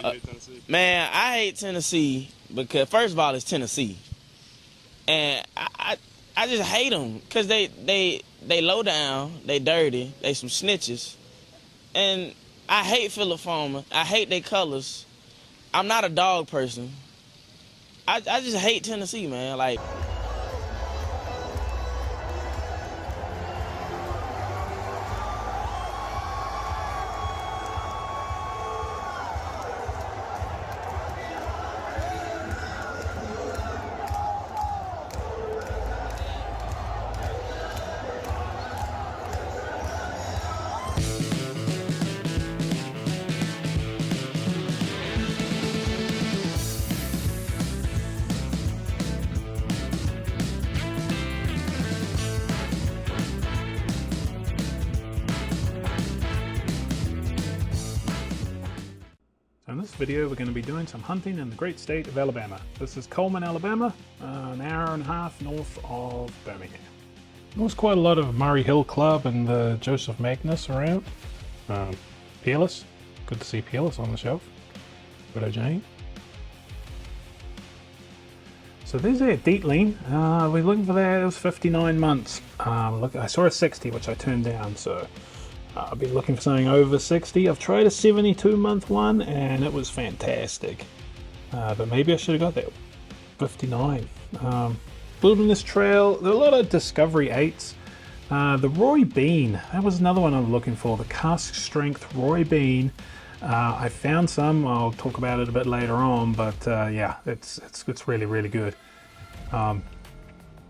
you hate Tennessee? Man, I hate Tennessee because first of all, it's Tennessee, and I just hate them because they low down, they dirty, they some snitches, and I hate Philip Farmer. I hate their colors. I'm not a dog person. I just hate Tennessee, man. Like. In this video we're going to be doing some hunting in the great state of Alabama. This is Coleman, Alabama, an hour and a half north of Birmingham. There's quite a lot of Murray Hill Club and the Joseph Magnus around. Peerless, good to see Peerless on the shelf. Widow Jane. So there's a Dettling. We're looking for that. It was 59 months. Look, I saw a 60 which I turned down, so I've been looking for something over 60. I've tried a 72 month one and it was fantastic. But maybe I should have got that 59. Wilderness Trail, there are a lot of Discovery 8s. The Roy Bean, that was another one I'm looking for. The cask strength Roy Bean. I found some, I'll talk about it a bit later on, but yeah, it's really, really good.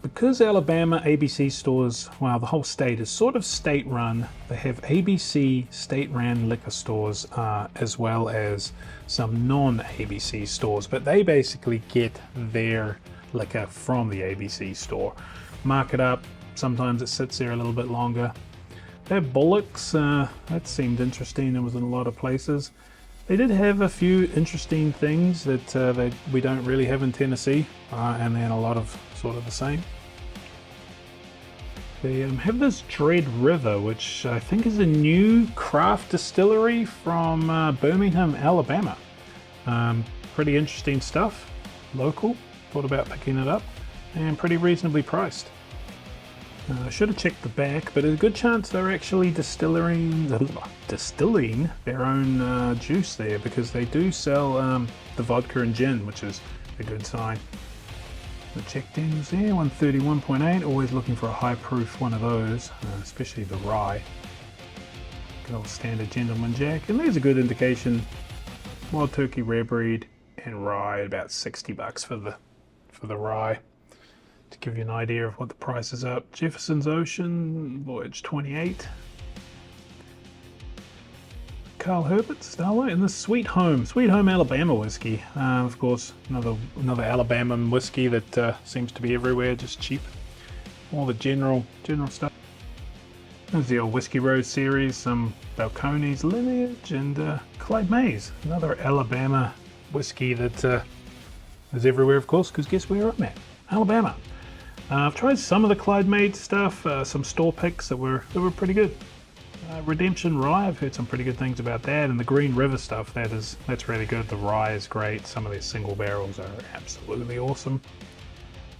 Because Alabama ABC stores, well, the whole state is sort of state-run. They have ABC state-ran liquor stores as well as some non-ABC stores, but they basically get their liquor from the ABC store. Mark it up, sometimes it sits there a little bit longer. They have bullocks, that seemed interesting, it was in a lot of places. They did have a few interesting things that we don't really have in Tennessee, and then a lot of sort of the same. They have this Dread River, which I think is a new craft distillery from Birmingham, Alabama. Pretty interesting stuff, local, thought about picking it up, and pretty reasonably priced. I should have checked the back, but there's a good chance they're actually distilling their own juice there, because they do sell the vodka and gin, which is a good sign. The check daniels there, 131.8, always looking for a high proof one of those, especially the rye. Good old standard Gentleman Jack, and there's a good indication. Wild Turkey Rare Breed and rye, about 60 bucks for the rye. To give you an idea of what the price is up. Jefferson's Ocean, Voyage 28. Carl Herbert's Starlight, and the Sweet Home Alabama whiskey. Of course, another Alabama whiskey that seems to be everywhere, just cheap. All the general stuff. There's the old Whiskey Road series, some Balcones Lineage, and Clyde Mays, another Alabama whiskey that is everywhere, of course, because guess where I'm at? Alabama. I've tried some of the Clyde Mays stuff, some store picks that were pretty good. Redemption Rye, I've heard some pretty good things about that, and the Green River stuff, that's really good. The rye is great. Some of their single barrels are absolutely awesome.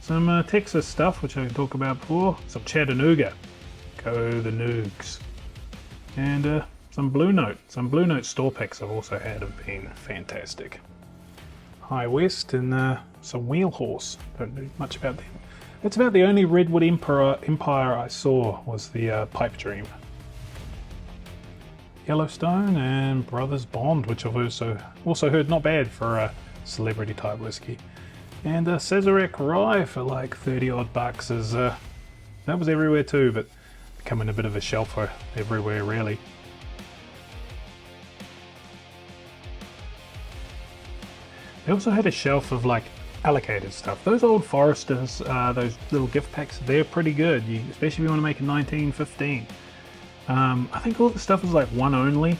Some Texas stuff, which I can talk about before. Some Chattanooga, go the Noogs, and some Blue Note. Some Blue Note store picks I've also had have been fantastic. High West and some Wheel Horse. Don't know much about them. That's about the only Redwood Empire I saw was the Pipe Dream. Yellowstone and Brothers Bond, which I've also heard not bad for a celebrity type whiskey. And Sazerac Rye for like 30 odd bucks is that was everywhere too, but becoming a bit of a shelfer everywhere really. They also had a shelf of like allocated stuff. Those old Foresters, those little gift packs, they're pretty good, especially if you want to make a 1915. I think all the stuff is like one only.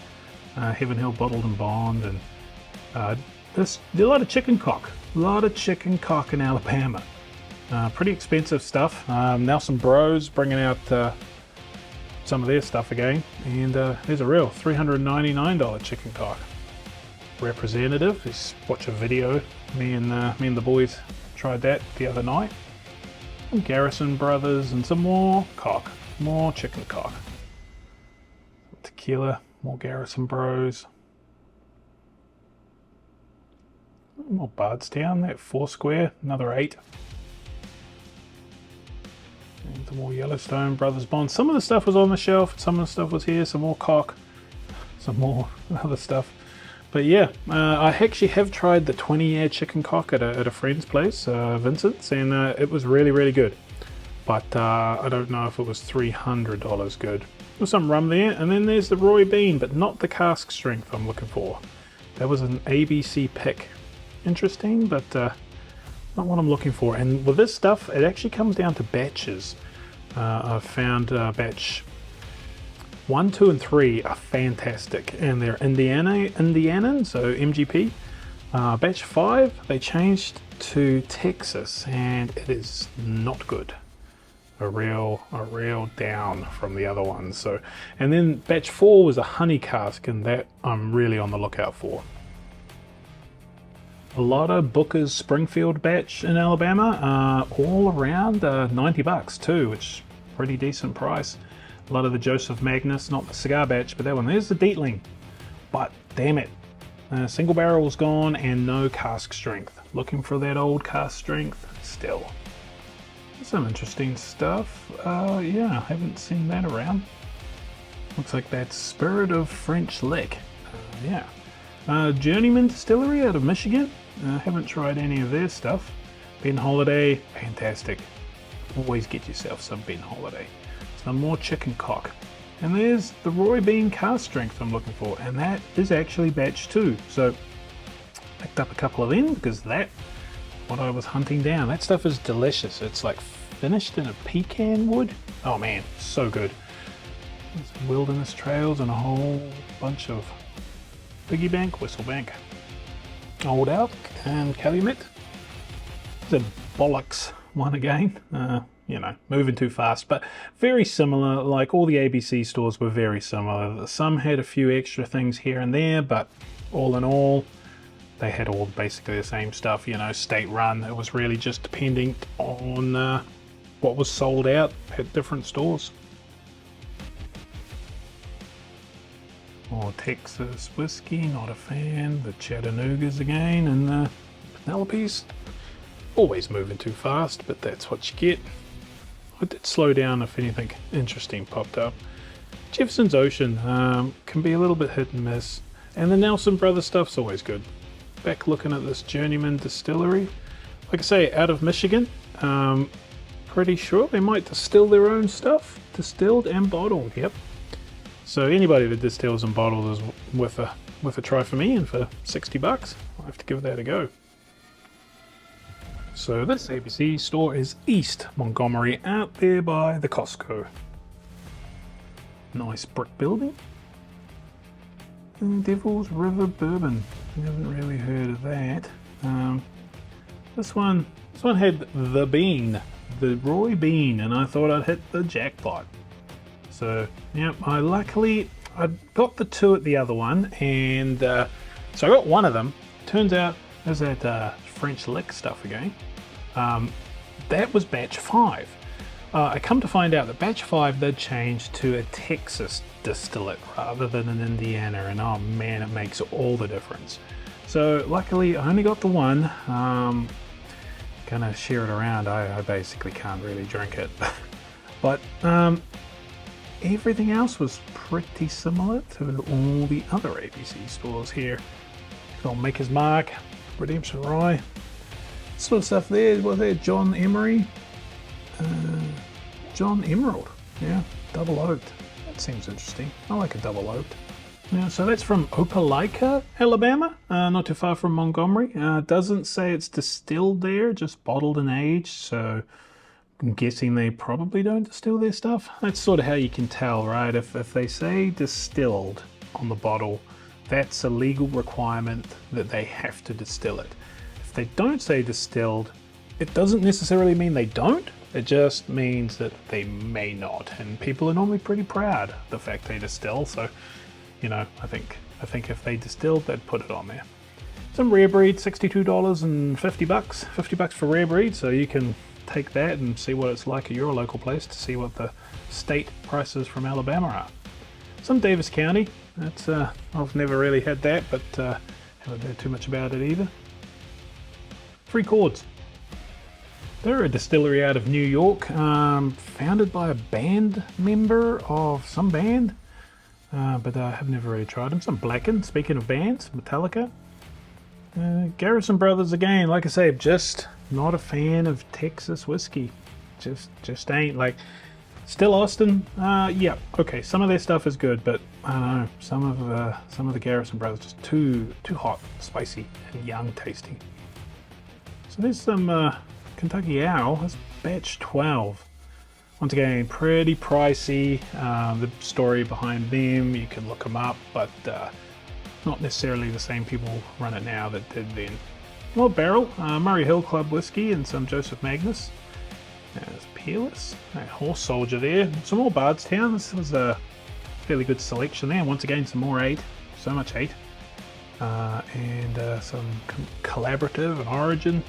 Heaven Hill Bottled and Bond, and there's a lot of chicken cock. A lot of chicken cock in Alabama. Pretty expensive stuff. Nelson Bros bringing out some of their stuff again, and there's a real $399 chicken cock. representative. Just watch a video. Me and the boys tried that the other night. Some Garrison Brothers and some more cock. More chicken cock. Tequila, more Garrison Bros. More Bardstown, that 4 square, another 8. And the more Yellowstone Brothers Bond. Some of the stuff was on the shelf, some of the stuff was here, some more cock, some more other stuff. But yeah, I actually have tried the 20-year chicken cock at a friend's place, Vincent's, and it was really, really good. But I don't know if it was $300 good. There's some rum there, and then there's the Roy Bean, but not the cask strength I'm looking for. That was an ABC pick. Interesting, but not what I'm looking for. And with this stuff, it actually comes down to batches. I've found batch 1, 2, and 3 are fantastic, and they're Indianan, so MGP. Batch 5, they changed to Texas, and it is not good. A real down from the other ones. So, and then batch 4 was a honey cask, and that I'm really on the lookout for. A lot of Booker's Springfield batch in Alabama, all around $90 too, which is a pretty decent price. A lot of the Joseph Magnus, not the cigar batch, but that one. There's the Dettling, but damn it, single barrel's gone and no cask strength. Looking for that old cask strength still. Some interesting stuff. Yeah, I haven't seen that around. Looks like that Spirit of French Lick. Yeah. Journeyman Distillery out of Michigan. Haven't tried any of their stuff. Ben Holiday, fantastic. Always get yourself some Ben Holiday. Some more chicken cock. And there's the Roy Bean cask strength I'm looking for, and that is actually batch 2. So picked up a couple of them because that what I was hunting down. That stuff is delicious. It's like finished in a pecan wood. Oh man, so good. There's Wilderness Trails and a whole bunch of Piggy Bank, Whistlebank, Old Elk, and Calumet. The bollocks one again. You know, moving too fast, but very similar. Like all the ABC stores were very similar. Some had a few extra things here and there, but all in all, they had all basically the same stuff, you know, state run. It was really just depending on what was sold out at different stores. More Texas whiskey, not a fan. The Chattanoogas again, and the Penelope's. Always moving too fast, but that's what you get. I did slow down if anything interesting popped up. Jefferson's Ocean can be a little bit hit and miss. And the Nelson Brothers stuff's always good. Back looking at this Journeyman Distillery. Like I say, out of Michigan. Pretty sure they might distill their own stuff. Distilled and bottled, yep. So anybody that distills and bottles is worth a try for me, and for $60, I'll have to give that a go. So this ABC store is East Montgomery, out there by the Costco. Nice brick building. And Devil's River Bourbon. I haven't really heard of that. This one had the bean, the Roy Bean, and I thought I'd hit the jackpot. So yeah, I got the 2 at the other one, and so I got one of them. Turns out there's that French Lick stuff again. That was batch 5. I come to find out that batch 5 they'd changed to a Texas distillate rather than an Indiana, and oh man, it makes all the difference. So luckily I only got the one. Gonna share it around. I basically can't really drink it. But everything else was pretty similar to all the other ABC stores here. Got Maker's Mark, Redemption Rye, sort of stuff there. Was there John Emery? John Emerald, yeah, double oaked. That seems interesting. I like a double oaked. Yeah, so that's from Opelika, Alabama, not too far from Montgomery. Doesn't say it's distilled there, just bottled and aged, so I'm guessing they probably don't distill their stuff. That's sort of how you can tell, right? If they say distilled on the bottle, that's a legal requirement that they have to distill it. If they don't say distilled, it doesn't necessarily mean they don't. It just means that they may not, and people are normally pretty proud of the fact they distill. So, you know, I think I think if they distilled, they'd put it on there. Some rare breed, $62 and $50. $50 for rare breed, so you can take that and see what it's like at your local place to see what the state prices from Alabama are. Some Davis County, that's I've never really had that, but haven't heard too much about it either. Free Chords. They're a distillery out of New York, founded by a band member of some band, but I have never really tried them. Some Blackened, speaking of bands, Metallica. Garrison Brothers again, like I say, just not a fan of Texas whiskey. Just ain't. Like, still Austin, yeah, okay, some of their stuff is good, but I don't know, some of the Garrison Brothers just too hot, spicy, and young tasting. So there's some Kentucky Owl. That's batch 12. Once again, pretty pricey. The story behind them, you can look them up, but not necessarily the same people run it now that did then. Well, barrel, Murray Hill Club whiskey and some Joseph Magnus. There's Peerless, Horse Soldier there. Some more Bardstown. This was a fairly good selection there. Once again, some more 8. So much 8. And some Collaborative and Origin.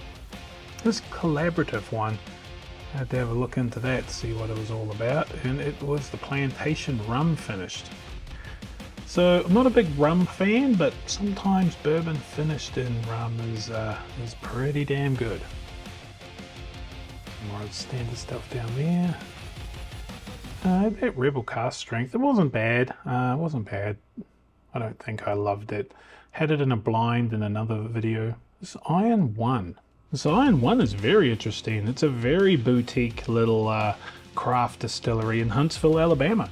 This Collaborative one, I had to have a look into that to see what it was all about. And it was the Plantation Rum finished. So I'm not a big rum fan, but sometimes bourbon finished in rum is pretty damn good. More standard stuff down there. That Rebel Cask Strength, it wasn't bad. I don't think I loved it. Had it in a blind in another video. This Iron 1. This Iron 1 is very interesting. It's a very boutique little craft distillery in Huntsville, Alabama.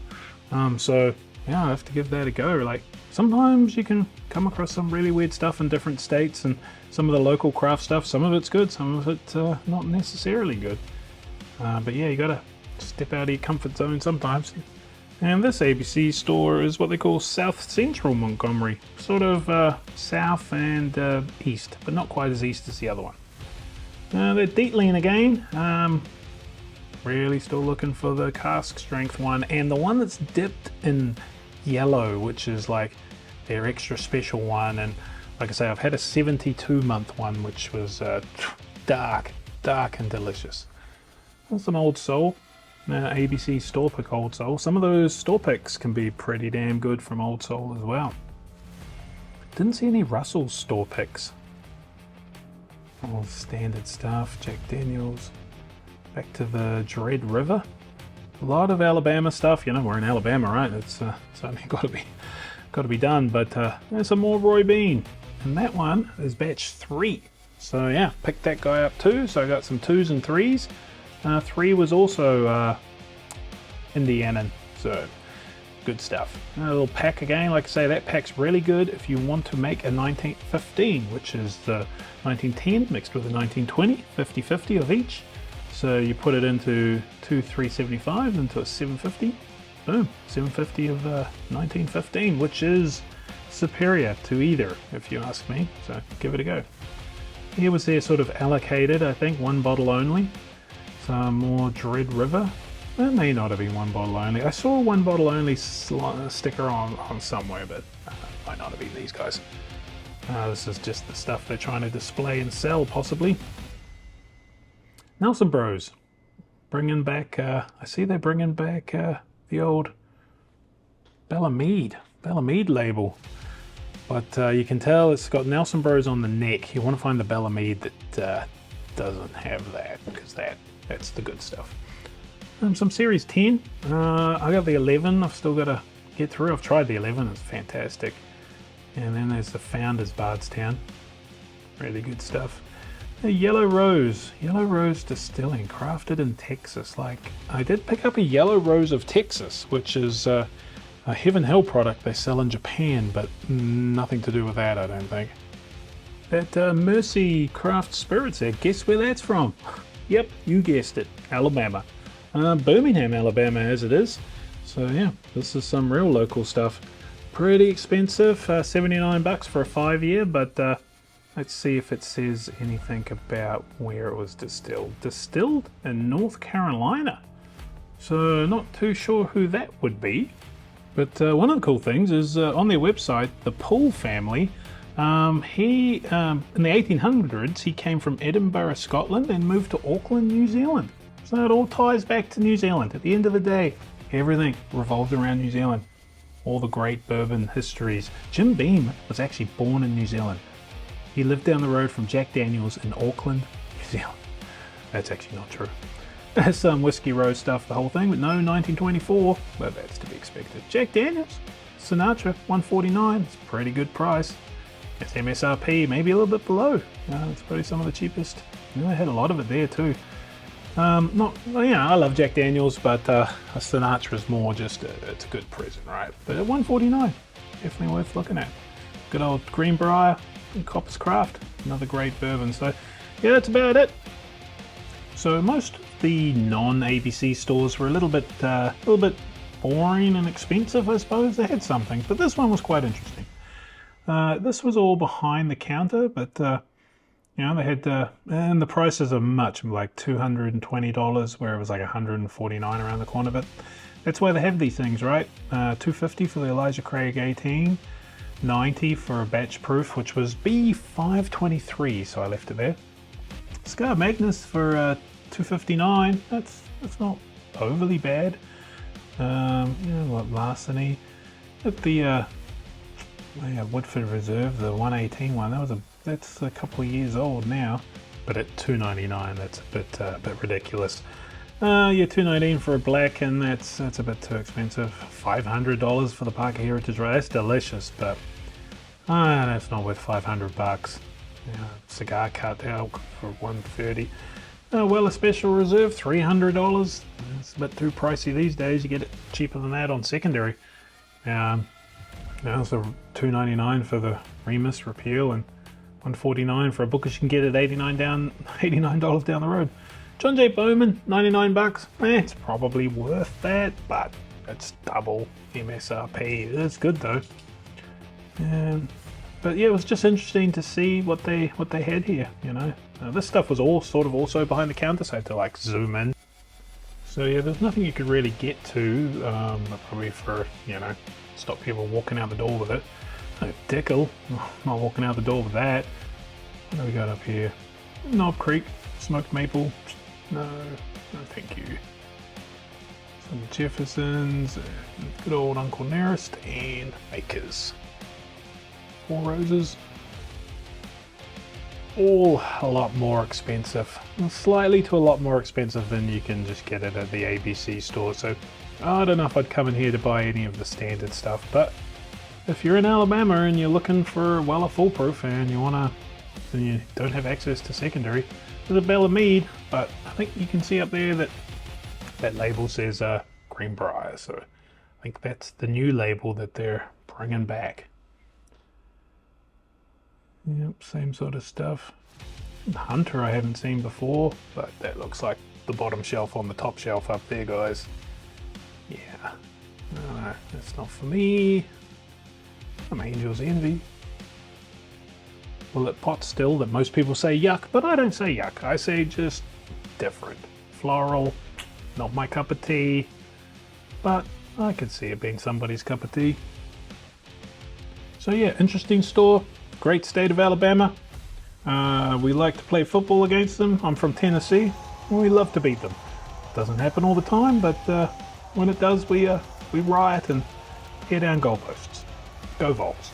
So yeah, I have to give that a go. Like, sometimes you can come across some really weird stuff in different states, and some of the local craft stuff, some of it's good, some of it's not necessarily good. But yeah, you gotta step out of your comfort zone sometimes. And this ABC store is what they call South Central Montgomery, sort of south and east, but not quite as east as the other one. They're Dettling again. Really still looking for the cask strength one, and the one that's dipped in yellow, which is like their extra special one. And like I say, I've had a 72-month one, which was dark and delicious. And some Old Soul, ABC store pick Old Soul. Some of those store picks can be pretty damn good from Old Soul as well. Didn't see any Russell's store picks. All standard stuff, Jack Daniels. Back to the Dread River. A lot of Alabama stuff. You know, we're in Alabama, right? It's only got to be done. But there's some more Roy Bean, and that one is batch 3. So yeah, picked that guy up too. So I got some 2s and 3s. 3 was also Indianan. So good stuff. A little pack again. Like I say, that pack's really good if you want to make a 1915, which is the 1910 mixed with a 1920, 50-50 of each. So you put it into 2 375s into a 750. Boom, 750 of 1915, which is superior to either, if you ask me. So give it a go. Here was their sort of allocated, I think, 1 bottle only. Some more Dread River. That may not have been 1 bottle only. I saw a 1 bottle only sticker on somewhere, but might not have been these guys. This is just the stuff they're trying to display and sell, possibly. Nelson Bros, bringing back, I see they're bringing back the old Bellamede label. But you can tell it's got Nelson Bros on the neck. You want to find the Bellamede that doesn't have that, because that's the good stuff. Some Series 10. I got the 11. I've still got to get through. I've tried the 11. It's fantastic. And then there's the Founders Bardstown. Really good stuff. A Yellow Rose Distilling, crafted in Texas. Like, I did pick up a Yellow Rose of Texas, which is a Heaven Hill product they sell in Japan, but nothing to do with that, I don't think. That Mersey Craft Spirits there, guess where that's from? Yep, you guessed it, Alabama. Birmingham, Alabama as it is. So yeah, this is some real local stuff. Pretty expensive, $79 for a 5-year, but let's see if it says anything about where it was distilled. Distilled in North Carolina. So not too sure who that would be. But one of the cool things is on their website, the Poole family, he in the 1800s, he came from Edinburgh, Scotland, and moved to Auckland, New Zealand. So it all ties back to New Zealand. At the end of the day, everything revolves around New Zealand. All the great bourbon histories. Jim Beam was actually born in New Zealand. He lived down the road from Jack Daniels in Auckland, New Zealand. That's actually not true. There's some Whiskey Row stuff, the whole thing, but no 1924, but that's to be expected. Jack Daniels, Sinatra, $149, it's a pretty good price. It's MSRP, maybe a little bit below. It's probably some of the cheapest. They had a lot of it there too. I love Jack Daniels, but a Sinatra is more just, it's a good present, right? But at $149, definitely worth looking at. Good old Greenbrier and Copper's Craft, another great bourbon. So yeah, that's about it. So most of the non-ABC stores were a little bit boring and expensive, I suppose. They had some things, but this one was quite interesting. This was all behind the counter, but they had, and the prices are much, like $220, where it was like $149 around the corner. But that's why they have these things, right? $250 for the Elijah Craig 18, $90 for a batch proof, which was B523, so I left it there. Scar Magnus for $259. That's not overly bad. Larceny at the Woodford Reserve, the 118 one. That's a couple of years old now, but at $299, that's a bit ridiculous. $219 for a black, and that's a bit too expensive. $500 for the Parker Heritage Rye. That's delicious, but that's not worth $500. Cigar cut elk for $130. A special reserve, $300. It's a bit too pricey these days. You get it cheaper than that on secondary. So $299 for the Remus Repeal, and $149 for a Booker's you can get at $89 down the road. John J. Bowman, $99. It's probably worth that, but it's double MSRP. It's good though. But yeah, it was just interesting to see what they had here. This stuff was all sort of also behind the counter, so I had to like zoom in. So yeah, there's nothing you could really get to, probably for stop people walking out the door with it. Dettling, not walking out the door with that. What do we got up here? Knob Creek, smoked maple. No thank you. Some Jeffersons, good old Uncle Nearest, and Makers. Four Roses. All a lot more expensive. Slightly to a lot more expensive than you can just get it at the ABC store. So I don't know if I'd come in here to buy any of the standard stuff, but if you're in Alabama and you're looking for a foolproof and you don't have access to secondary, there's a Bella Mead, but I think you can see up there that label says Greenbrier, so I think that's the new label that they're bringing back. Yep, same sort of stuff. Hunter I haven't seen before, but that looks like the bottom shelf on the top shelf up there, guys. Yeah, no, that's not for me. I'm Angel's Envy. Well, it pot still that most people say yuck, but I don't say yuck. I say just different. Floral, not my cup of tea, but I could see it being somebody's cup of tea. So yeah, interesting store. Great state of Alabama. We like to play football against them. I'm from Tennessee. We love to beat them. Doesn't happen all the time, but when it does, we riot and tear down goalposts. Go Vols.